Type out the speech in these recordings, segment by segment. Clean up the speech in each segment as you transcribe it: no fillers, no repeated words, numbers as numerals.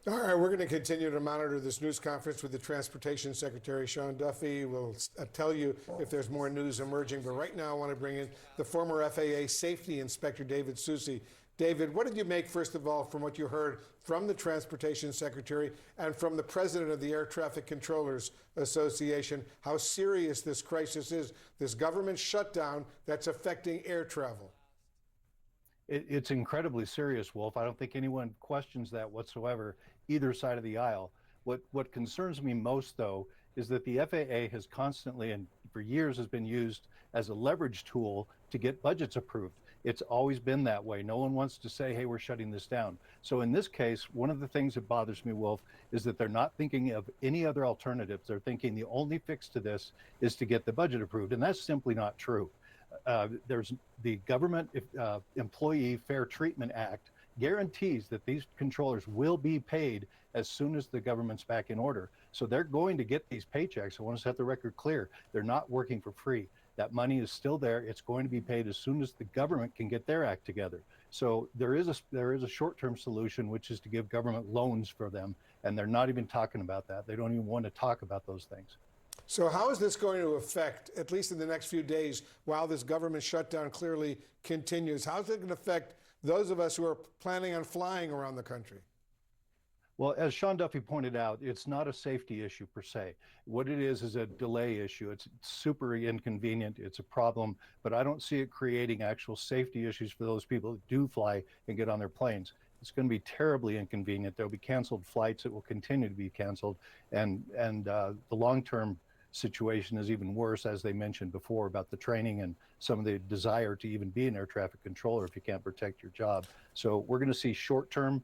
All right, we're going to continue to monitor this news conference with the Transportation Secretary, Sean Duffy. We'll tell you if there's more news emerging. But right now, I want to bring in the former FAA Safety Inspector, David Soucy. David, what did you make, first of all, from what you heard from the Transportation Secretary and from the President of the Air Traffic Controllers Association, how serious this crisis is, this government shutdown that's affecting air travel? It's incredibly serious, Wolf. I don't think anyone questions that whatsoever, either side of the aisle. What concerns me most, though, is that the FAA has constantly and for years has been used as a leverage tool to get budgets approved. It's always been that way. No one wants to say, hey, we're shutting this down. So in this case, one of the things that bothers me, Wolf, is that they're not thinking of any other alternatives. They're thinking the only fix to this is to get the budget approved, and that's simply not true. There's the Government Employee Fair Treatment Act guarantees that these controllers will be paid as soon as the government's back in order. So they're going to get these paychecks. I want to set the record clear. They're not working for free. That money is still there. It's going to be paid as soon as the government can get their act together. So there is a short-term solution, which is to give government loans for them, and they're not even talking about that. They don't even want to talk about those things. So how is this going to affect, at least in the next few days, while this government shutdown clearly continues, how is it going to affect those of us who are planning on flying around the country? Well, as Sean Duffy pointed out, it's not a safety issue per se. What it is a delay issue. It's super inconvenient. It's a problem, but I don't see it creating actual safety issues for those people that do fly and get on their planes. It's going to be terribly inconvenient. There'll be canceled flights. It will continue to be canceled. And the long-term situation is even worse, as they mentioned before, about the training and some of the desire to even be an air traffic controller if you can't protect your job. So we're going to see short-term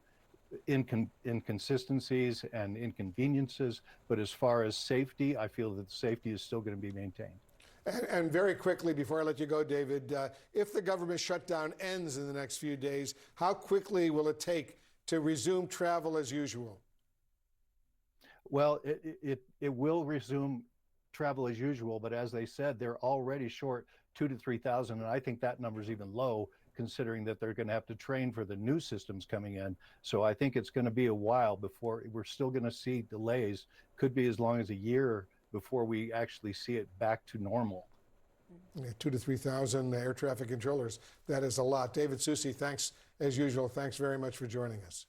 inconsistencies and inconveniences, but as far as safety, I feel that safety is still going to be maintained. And very quickly, before I let you go, David, if the government shutdown ends in the next few days, how quickly will it take to resume travel as usual? Well, it will resume travel as usual, but as they said, they're already short 2,000 to 3,000, and I think that number is even low, considering that they're going to have to train for the new systems coming in. So I think it's going to be a while before we're still going to see delays. Could be as long as a year before we actually see it back to normal. Yeah, 2,000 to 3,000 air traffic controllers. That is a lot. David Soucy, thanks as usual. Thanks very much for joining us.